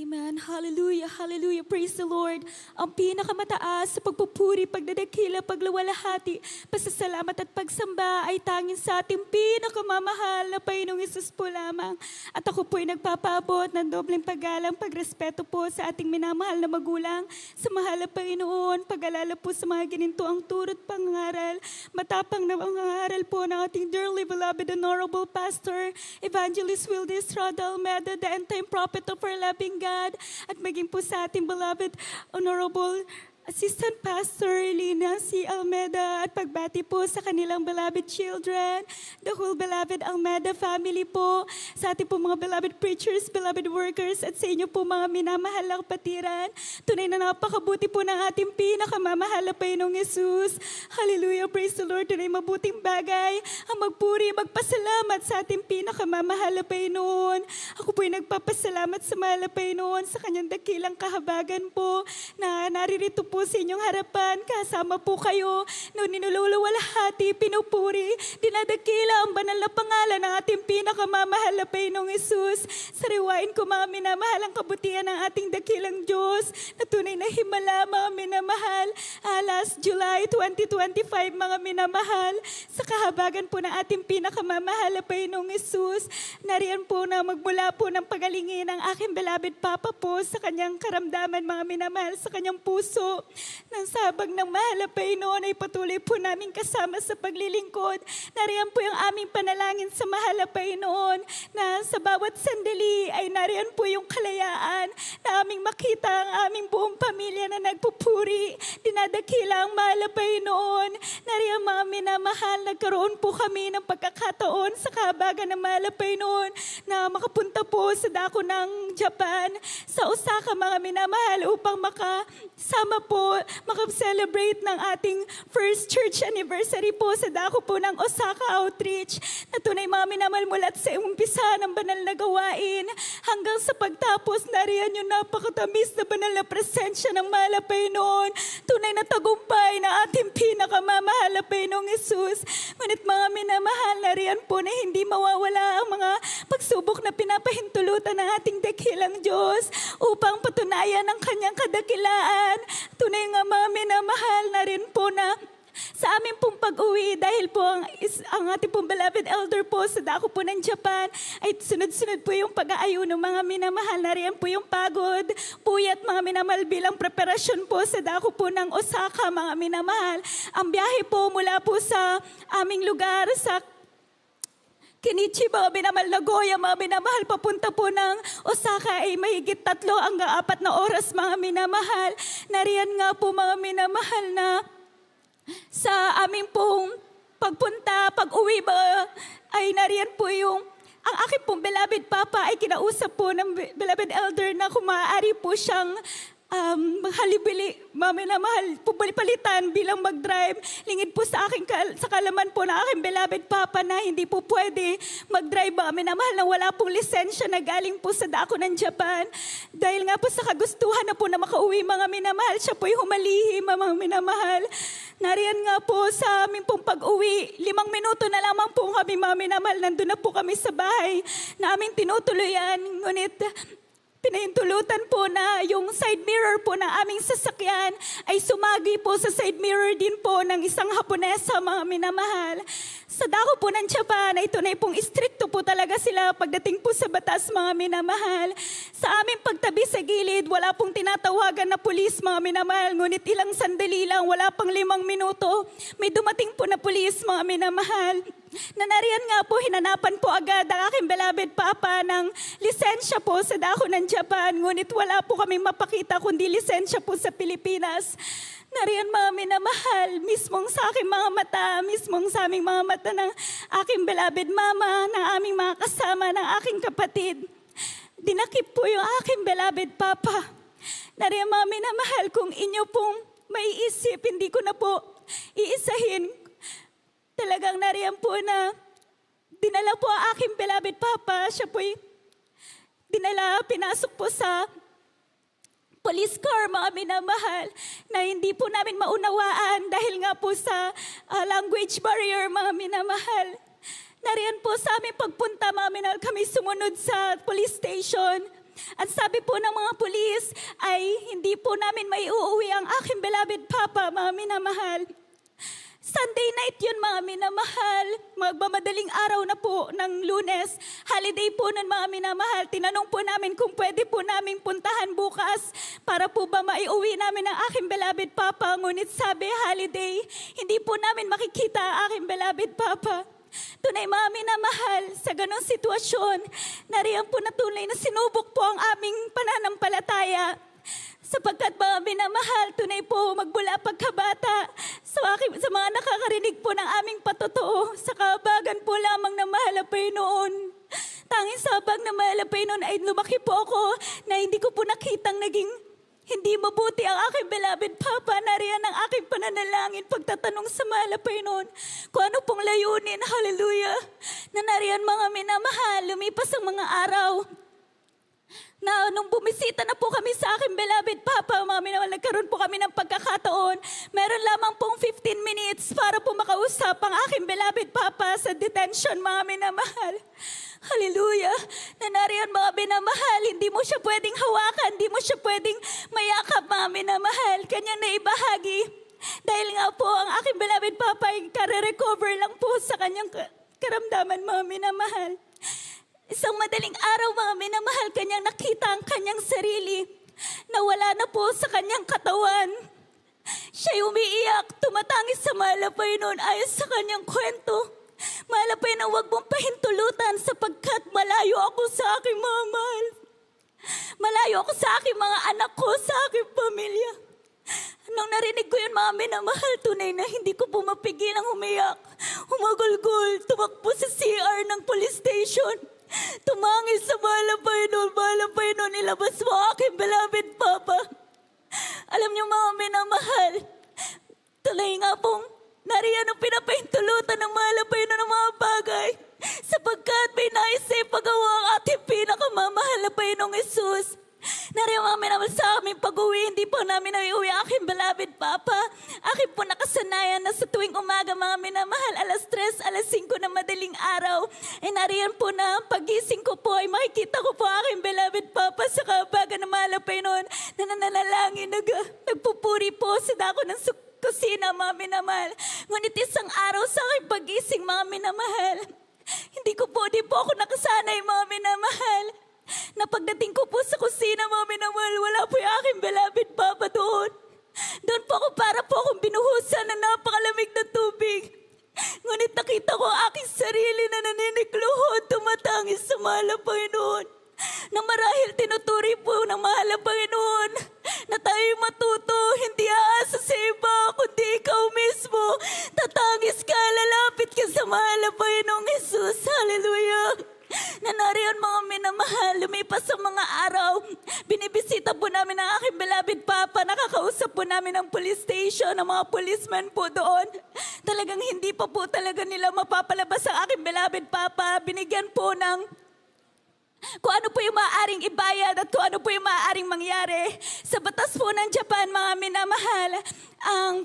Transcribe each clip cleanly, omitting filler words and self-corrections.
Amen. Hallelujah. Hallelujah. Praise the Lord. Ang pinakamataas sa pagpupuri, pagdadakila, pagluwalhati, pasasalamat at pagsamba ay tanging sa ating pinakamamahal na Panginoong Hesus po lamang. At ako po ay nagpapaabot ng dobleng paggalang, pagrespeto po sa ating minamahal na magulang, sa mahal na Panginoon, pag-alala po sa mga ginintuang turot pangaral, matapang na pangaral po ng ating dearly beloved honorable pastor, Evangelist Wildis Roda Almeida, the end-time prophet of our loving God, at maging po sa ating beloved honorable Assistant Pastor Lina C. Almeida, at pagbati po sa kanilang beloved children, the whole beloved Almeida family po, sa ating po mga beloved preachers, beloved workers, at sa inyo po mga minamahal na kapatiran. Tunay na napakabuti po ng ating pinakamamahal na Panginoong Hesus. Hallelujah, praise the Lord. Tunay mabuting bagay ang magpuri, magpasalamat sa ating pinakamamahal na Panginoon. Ako po ay nagpapasalamat sa mahal na Panginoon sa kanyang dakilang kahabagan po na naririto po sa inyong harapan, kasama po kayo, no ninululuwalhati, pinupuri, dinadakila ang banal na pangalan ng ating pinakamamahal na Panginoong Hesus. Sariwain ko mga minamahal ang kabutihan ng ating dakilang Diyos, na tunay na himala mga minamahal. Last July 2025 mga minamahal, sa kahabagan po ng ating pinakamamahal na Panginoong Hesus, nariyan po na magmula po ng pagalingin ng aking beloved Papa po sa kanyang karamdaman mga minamahal, sa kanyang puso. Nang sabag ng mahal na Panginoon ay patuloy po namin kasama sa paglilingkod. Nariyan po yung aming panalangin sa mahal na Panginoon, na sa bawat sandali ay nariyan po yung kalayaan na aming makita ang aming buong pamilya na nagpupuri, dinadakila ang mahal na Panginoon. Nariyan mga minamahal, nagkaroon po kami ng pagkakataon sa kahabagan ng mahal na Panginoon na makapunta po sa dako ng Japan, sa Osaka mga minamahal, upang makasama po, makapag-celebrate ng ating first church anniversary po sa dako po ng Osaka Outreach, na tunay mga minamahal mula sa umpisa ng banal na gawain hanggang sa pagtapos, nariyan yung napakatamis na banal na presensya ng mahal na Panginoon. Tunay na tagumpay na ating pinakamamahal na Panginoong Hesus. Ngunit mga minamahal, nariyan po na hindi mawawala ang mga pagsubok na pinapahintulutan ng ating dakilang Diyos upang patunayan ang kanyang kadakilaan. Tunay nga mga minamahal, na rin po na sa aming pong pag-uwi, dahil po ang ating pong beloved elder po sa dako po ng Japan, ay sunod-sunod po yung pag-aayo ng mga minamahal. Nariyan po yung pagod, puyat mga minamahal bilang preparasyon po sa dako po ng Osaka mga minamahal. Ang biyahe po mula po sa aming lugar sa Kenichi, mga minamahal, Nagoya, mga minamahal, papunta po ng Osaka ay mahigit 3 hanggang 4 na oras mga minamahal. Nariyan nga po mga minamahal na sa aming pong pagpunta, pag-uwi ba, ay nariyan po yung ang aking pong beloved Papa ay kinausap po ng beloved elder na kung maaari po siyang halibili, mami na mahal, palitan bilang mag-drive. Lingid po sa aking sa kalaman po na aking beloved Papa na hindi po pwede mag-drive, mami na mahal, na wala pong lisensya na galing po sa dako ng Japan. Dahil nga po sa kagustuhan na po na makauwi mga minamahal, siya po yung humalihim mga minamahal. Nariyan nga po sa aming pong pag-uwi, 5 minuto na lamang po kami mga minamahal, nandun na po kami sa bahay na aming tinutuluyan. Ngunit pinahintulutan po na yung side mirror po ng aming sasakyan ay sumagi po sa side mirror din po ng isang Haponesa mga minamahal. Sa dako po ng Japan ay tunay pong istrikto po talaga sila pagdating po sa batas mga minamahal. Sa aming pagtabi sa gilid, wala pong tinatawagan na pulis mga minamahal, ngunit ilang sandali lang, wala pang 5 minuto, may dumating po na pulis mga minamahal. Na nariyan nga po, hinanapan po agad ang aking beloved Papa ng lisensya po sa dako ng Japan, ngunit wala po kaming mapakita kundi lisensya po sa Pilipinas. Nariyan mga minamahal, mismong sa aking mga mata, mismong sa aming mga mata ng aking beloved Mama, ng aming mga kasama, ng aking kapatid. Dinakip po yung aking beloved Papa. Nariyan mga minamahal, kung inyo pong maiisip, hindi ko na po iisahin. Talagang nariyan po na dinala po ang aking beloved Papa. Siya po'y dinala, pinasok po sa police car, mga minamahal, na hindi po namin maunawaan dahil nga po sa language barrier, mga minamahal. Nariyan po sa aming pagpunta, mga minamahal, kami sumunod sa police station. Ang sabi po ng mga pulis ay hindi po namin may uuwi ang aking beloved Papa, mga minamahal. Sunday night yun, mga minamahal. Magmamadaling araw na po ng Lunes. Holiday po nun, mga minamahal. Tinanong po namin kung pwede po namin puntahan bukas para po ba maiuwi namin ang aking beloved Papa. Ngunit sabi, holiday, hindi po namin makikita ang aking beloved Papa. Tunay, mga minamahal, sa ganong sitwasyon, nariyan po na tunay na sinubok po ang aming pananampalataya. Sapagkat mga minamahal, tunay po magbula pagkabata sa mga nakakarinig po ng aming patotoo, sa kahabagan po lamang na mahal na Panginoon. Tanging sabag na mahal na Panginoon ay lumaki po ako na hindi ko po nakitang naging hindi mabuti ang aking beloved Papa. Nariyan ang aking pananalangin, pagtatanong sa mahal na Panginoon kung ano pong layunin, hallelujah, na nariyan mga minamahal, lumipas ang mga araw. Na nung bumisita na po kami sa aking beloved Papa, mga minamahal, nagkaroon po kami ng pagkakataon. Meron lamang pong 15 minutes para po makausap ang aking beloved Papa sa detention, mga minamahal. Hallelujah! Na nariyan, mga minamahal, hindi mo siya pwedeng hawakan, hindi mo siya pwedeng mayakap, mga minamahal. Kanyang naibahagi. Dahil nga po, ang aking beloved Papa ay kare-recover lang po sa kanyang karamdaman, mga minamahal. Isang madaling araw, mga minamahal, kanyang nakita ang kanyang sarili na wala na po sa kanyang katawan. Siya'y umiiyak, tumatangis sa mahal na Panginoon ayon sa kanyang kwento. Mahal na Panginoon, huwag mong pahintulutan sapagkat malayo ako sa aking mga mahal. Malayo ako sa aking mga anak ko, sa aking pamilya. Nung narinig ko yun, mga minamahal, tunay na hindi ko po mapigil ang umiyak. Humagulgol, tumakbo sa CR ng police station. Tumangis sa mahal na Panginoon, ilabas mo aking beloved Papa. Alam niyo, mga minamahal, tuloy nga pong nariyan ang pinapahintulutan ng mahal na Panginoon ng mga bagay sapagkat may nais ay pagawa ang ating pinakamamahal na Panginoong Jesus. Nariyan, mga minamahal, sa aming pag-uwi, hindi po namin naiuwi aking beloved Papa. Aking po nakasanayan na sa tuwing umaga, mga minamahal, 3:00, 5:00 na madaling araw. Nariyan po na pagising ko po ay makikita ko po aking beloved Papa sa kahabagan ng mahal na Panginoon na nananalangin, nagpupuri po sa dako ng kusina, mga minamahal. Ngunit isang araw sa aking pagising, mga minamahal, hindi po ako nakasanay, mga minamahal, na pagdating ko po sa kusina, mga minamahal, wala po yung aking beloved Papa doon. Doon po ako para po akong binuhusan ng napakalamig na tubig. Ngunit nakita ko ang aking sarili na naninikluhod, tumatangis sa mahal na Panginoon. Na marahil tinuturi po ng mahal na Panginoon na tayo'y matuto, hindi aasa sa iba, kundi ikaw mismo. Tatangis ka, lalapit ka sa mahal na Panginoong Jesus. Hallelujah! Na nariyan, mga minamahal, lumipas ang mga araw, binibisita po namin ang aking beloved Papa, nakakausap po namin ang police station, ang mga policemen po doon. Talagang hindi pa po talaga nila mapapalabas ang aking beloved Papa. Binigyan po ng kung ano po yung maaaring ibayad at kung ano po yung maaaring mangyari. Sa batas po ng Japan, mga minamahal,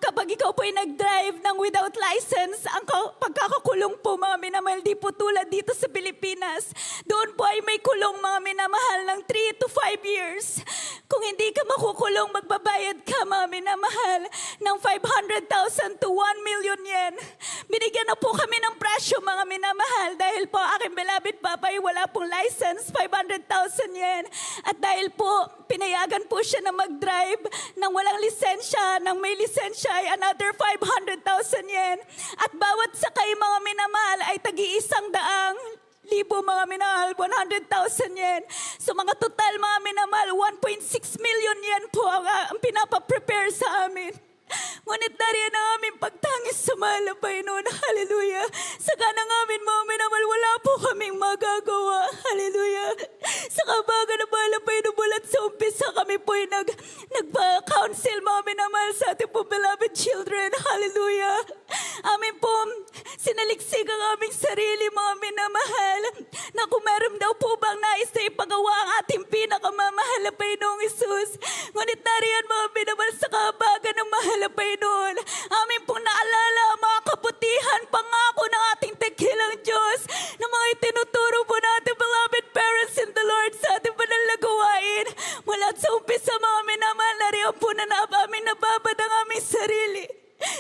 kapag ikaw po ay nag-drive ng without license, ang pagkakakulong po, mga minamahal, di po tulad dito sa Pilipinas. Doon po ay may kulong, mga minamahal, ng 3 to 5 years. Kung hindi ka makukulong, magbabayad ka, mga minamahal, ng 500,000 to 1 million yen. Binigyan na po kami ng presyo, mga minamahal, dahil po aking beloved Papa ay wala pong license, 500,000 yen. At dahil po, pinayagan po siya na mag-drive ng walang lisensya, ng may lisensya ay another 500,000 yen. At bawat sakay, mga minamahal, ay tagi-100,000, mga minamahal, 100,000 yen. So mga total, mga minamahal, 1.6 million yen po ang pinapaprepare sa amin. Ngunit nariyan ang aming pagtangis sa mahal na Panginoon. Hallelujah. Sa kanang amin, mga minamahal, wala po kaming magagawa. Hallelujah. Sa kabagan ng mahal na Panginoon, bulat sa umpisa kami po ay nagpa-counsel, mga minamahal, sa ating po beloved children. Hallelujah. Amin po sinaliksik ang aming sarili, mga minamahal, na kung meron daw po bang nais na ipagawa ang ating pinakamamahal na Panginoong Isus. Ngunit nariyan, mga minamahal, sa kabagan ng mahal na Panginoon, amin pong naalala ang mga kabutihan, pangako ng ating dakilang Diyos, na mga itinuturo po natin, beloved parents in the Lord, sa ating banal na gawa Mula sa umpisa mga minamahal, nariyan po na aming nababad ang aming sarili.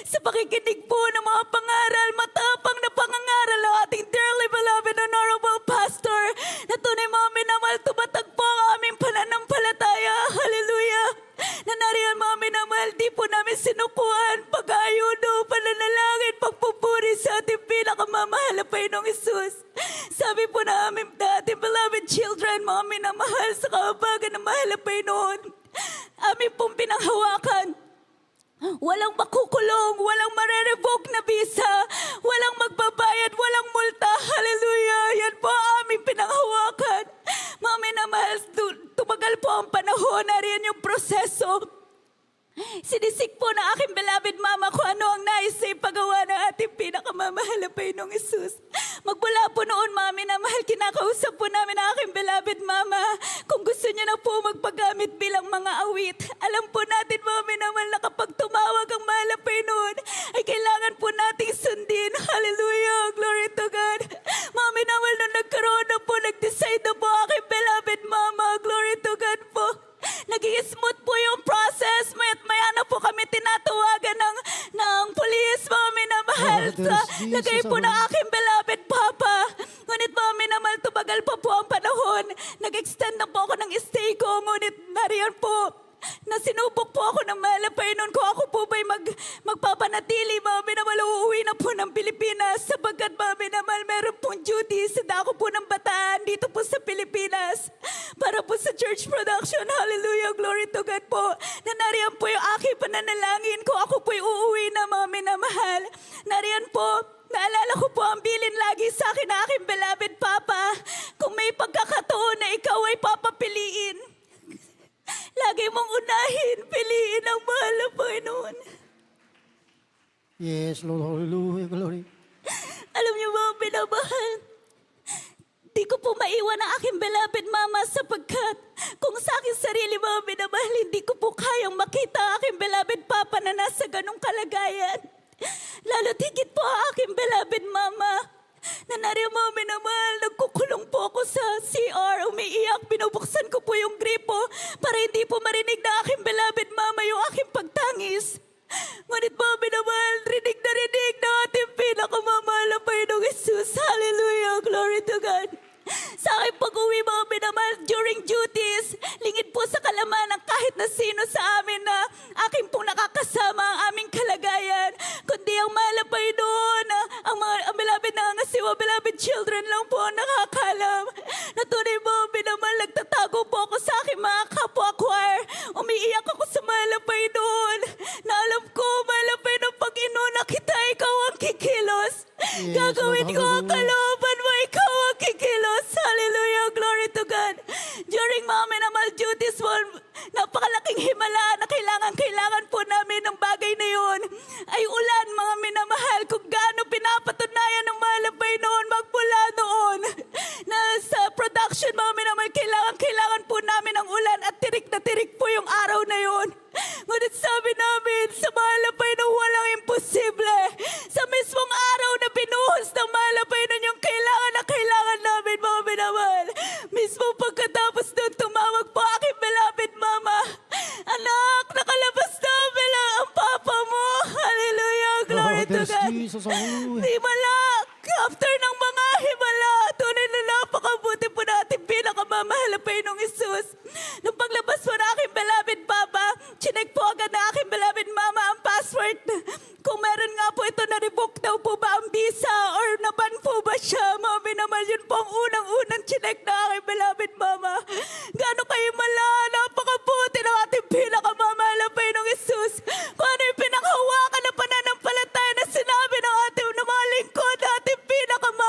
Sa pakikinig po ng mga pangaral, matapang na pangangaral ang ating dearly beloved honorable pastor na tunay mga minamahal, tumatag po ang aming pananampalataya. Hallelujah! Na nariyan mga minamahal, di po namin sinukuhan, pag-ayuno, pananalangin, pagpupuri sa ating pinakamamahal na Panginoong Isus. Sabi po na aming ating beloved children, mga minamahal, sa kahabagan ng mahal na Panginoon, amin pong pinanghawakan. Walang makukulong, walang marerevoke na visa, walang magbabayad, walang multa. Hallelujah! Yan po ang aming pinanghawakan. Mga minamahal, tumagal po ang panahon, nariyan yung proseso. Sinisik po na aking beloved mama kung ano ang nais sa ipagawa ng ating pinakamamahal na Panginoong Isus. Magmula po noon, mami na mahal, kinakausap po namin ang aking beloved mama kung gusto niya na po magpagamit bilang mga awit. Alam po natin, mami naman, na kapag tumawag ang mahal na Panginoon, ay kailangan po nating sundin. Hallelujah! Glory to God! Mami naman, nung nagkaroon na po, nag-decide na po aking beloved mama. Glory to God po. Naging smooth po yung process. Maya't maya na po kami tinatawagan ng police, mga minamahal, sa lagay po ng aking beloved papa. Ngunit mga minamahal, tumagal pa po ang panahon. Nag-extend na po ako ng stay ko. Ngunit nariyan po, na sinubok po ako ng mahal na Panginoon ko. Ako po ba'y magpapanatili, mga minamahal, uuwi na po ng Pilipinas sapagkat mga minamahal, meron pong duty sa dako po ng Bataan dito po sa Pilipinas para po sa church production. Hallelujah, glory to God po. Na nariyan po yung aking pananalangin ko. Ako po'y uuwi na, mga minamahal. Nariyan po, naalala ko po ang bilin lagi sa akin na aking beloved papa. Kung may pagkakataon na ikaw ay papapiliin, lagi mong unahin, piliin ang mahal na Panginoon. Yes, Lord. Hallelujah. Glory. Alam niyo mga pinamahal, di ko po maiwan ang aking beloved mama sapagkat kung sa aking sarili mga pinamahal, hindi ko po kayang makita ang aking beloved papa na nasa ganong kalagayan. Lalo't higit po ang aking beloved mama. Na nariyan mga minamahal, nagkukulong po ako sa CR, umiiyak, binubuksan ko po yung gripo para hindi po marinig na aking beloved mama yung aking pagtangis. Ngunit mga minamahal, rinig na ating pinakamamahal na Panginoong Isus. Hallelujah, glory to God. Sa aking pag-uwi mga minamahal, during duties, lingid po sa kalaman ng kahit na sino sa amin na aking pong nakakasama ang aming kalagayan. Kundi ang mahal na Panginoon, ang beloved na ngasiwa, beloved children lang po ang nakakalam. Na tunay mga minamahal, nagtatago po ako sa aking mga kapwa choir. Umiiyak ako sa mahal na Panginoon. Na alam ko, mahal na Panginoon, pag inuna kita, ikaw ang kikilos. Yes, Gagawin ko ang kalooban mo, ikaw ang kikilos. Hallelujah, glory to God. During mga minamahal duties mo, napakalaking himala na kailangan po namin ng bagay na yun ay ulan, mga minamahal, kung gaano pinapatunayan ng mahal na Panginoon magmula noon na sa production, mga minamahal, kailangan po namin ng ulan at tirik na tirik po yung araw na yun. Ngunit sabi namin, sa mahal na Panginoon, walang imposible. Sa mismong araw na binuhos ng mahal na Panginoon yung kailangan namin, mga minamahal. Mismo pagkatapos doon, tumawag po aking beloved mama. Anak, nakalabas na ang papa mo. Hallelujah, glory to there's God. Jesus. Hallelujah. Himala, after ng mga himala, tunay na napakabuti po natin pinakamamahal na Panginoong Isus. Nung paglabas po na aking beloved papa, chinek po agad na aking beloved mama ang password. Kung meron nga po ito, na-revoke daw po ba ang visa or naban po ba siya? Mami naman, yun po ang unang chinek na aking beloved mama. Gaano kayo mala, napakabuti ng ating pinakamamahal na Panginoong Isus. Kung ano yung pinanghawakan na pananampalataya na sinabi ng ating mga lingkod, ating pinakamamahal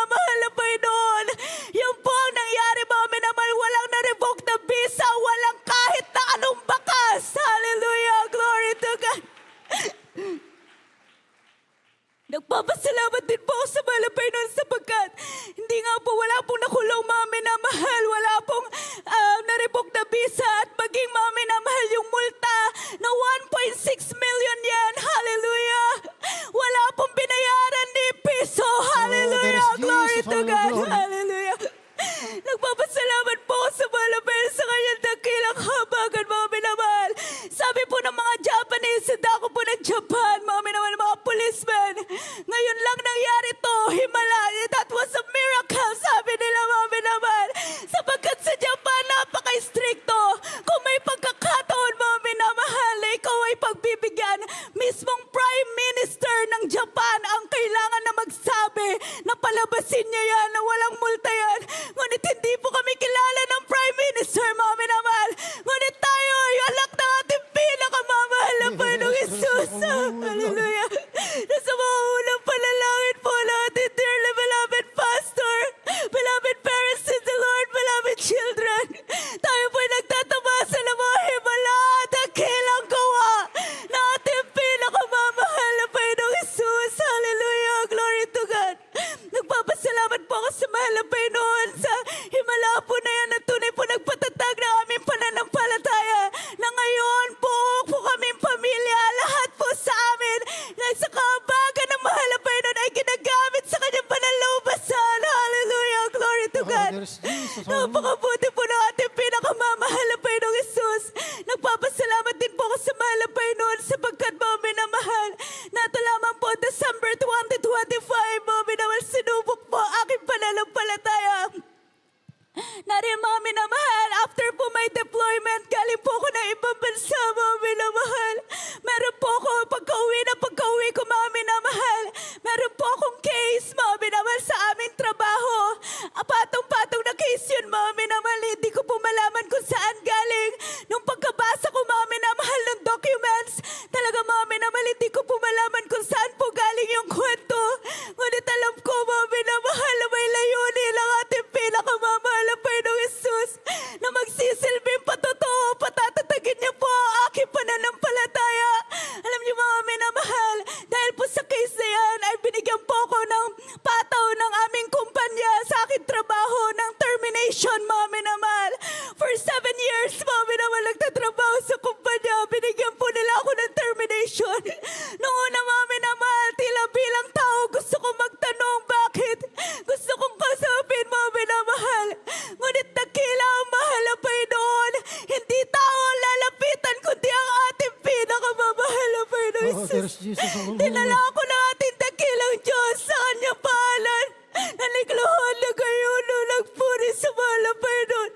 Jesus. Hallelujah. Dinala ko ng ating dakilang Diyos sa kanyang pangalan. Naligluhod na kayo nung nagpuri sa malapay nun.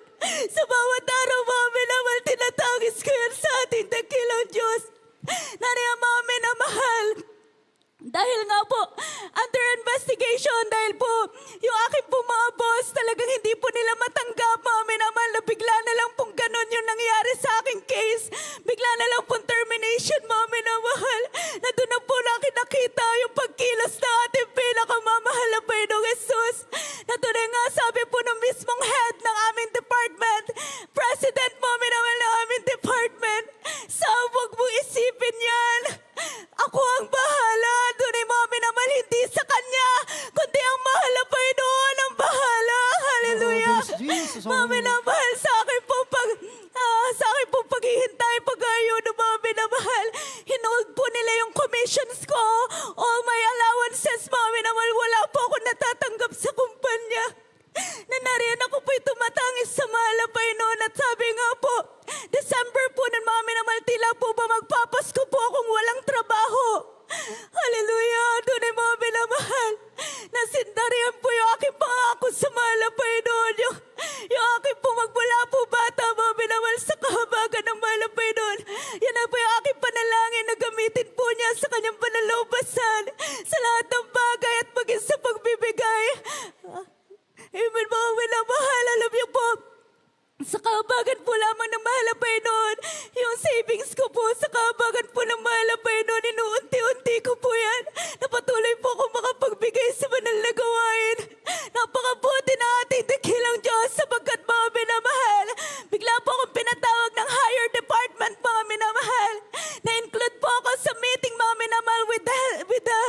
Sa bawat araw, mami naman tinatagis ko yan sa ating dakilang Diyos. Nariyan, mami na mahal. Dahil nga po, under investigation, dahil po, yung aking po mga boss, talagang hindi po nila matanggap, mami naman, na bigla na lang pong ganun yung nangyari sa aking case. Bigla na lang pong termination, mami na mahal. Na doon na po nakita yung pagkilos na ating pinakamamahal na Panginoong Jesus. Na tunay nga, sabi po ng mismong head ng aming department, president, mami naman ng aming department, sa huwag mong isipin yan. Ako ang bahala. Doon ay mami naman hindi sa kanya, kundi ang mahal na Panginoon ang bahala. Hallelujah. Oh, Jesus. Mami na mahal sa akin po sa akin po paghihintay, pag-ayon na mami na mahal. Hinold po nila yung commissions ko. All my allowances, mami naman, wala po ako natatanggap sa kumpanya. Nanariyan ako po'y tumatangis sa mahal na Panginoon at sabi nga po, December po ng mami naman, tila po ba magpapasko po akong walang trabaho. Hallelujah! Doon ay mami na mahal. Nasindarihan po yung aking pangako sa mahal na Panginoon. Yung aking po magmula po bata, mami naman, sa kahabagan ng mahal na Panginoon. Yan na po yung aking panalangin na gamitin po niya sa kanyang panalawbasan sa lahat ng bagay at maging sa pagbibigay. Amen, mami na mahal. Alam niyo po, sa kahabagan po lamang ng mahal na Panginoon, yung savings ko po, sa kahabagan po ng mahal na Panginoon, inuunti-unti ko po yan. Napatuloy po akong makapagbigay sa banal na gawain. Napakabuti na ating dakilang Diyos sapagkat mami na mahal. Bigla po akong pinatawag ng higher department, mami na mahal. Na-include po ako sa meeting, mami na mahal, with the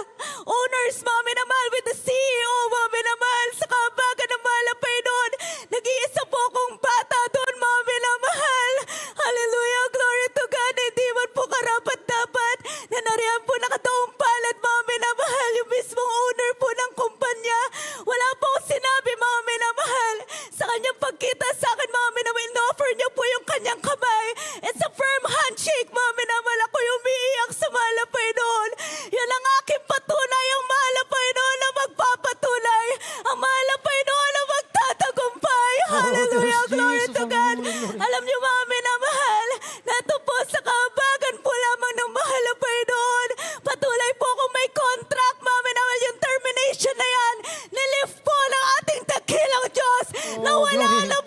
owners, mami na mahal, with the CEO, mami na mahal. Sa kahabagan ng mahal na Panginoon, nag-iisa po akong bata doon, mami na mahal. Hallelujah, glory to God. Hindi man po karapat-dapat na nariyan po nakataong palad, mami na mahal. Yung mismong owner po ng kumpanya. Wala po akong sinabi, mami na mahal. Sa kanyang pagkita sa akin, mami na in-offer niya po yung kanyang kamay. It's a firm handshake, mami na mahal. Ako'y umiiyak sa mahal na Panginoon. Yan ang aking patunay, ang mahal na Panginoon na magpapatunay. Ang mahal na Panginoon na magtatagumpay. Hallelujah, glory to God. Alam niyo, mami na mahal, na ito po sa kahabagan po lamang ng mahal na Panginoon. Patuloy po akong may contract, mami na mahal, yung termination na yan. Nilift po ng ating dakilang Diyos na wala glory. na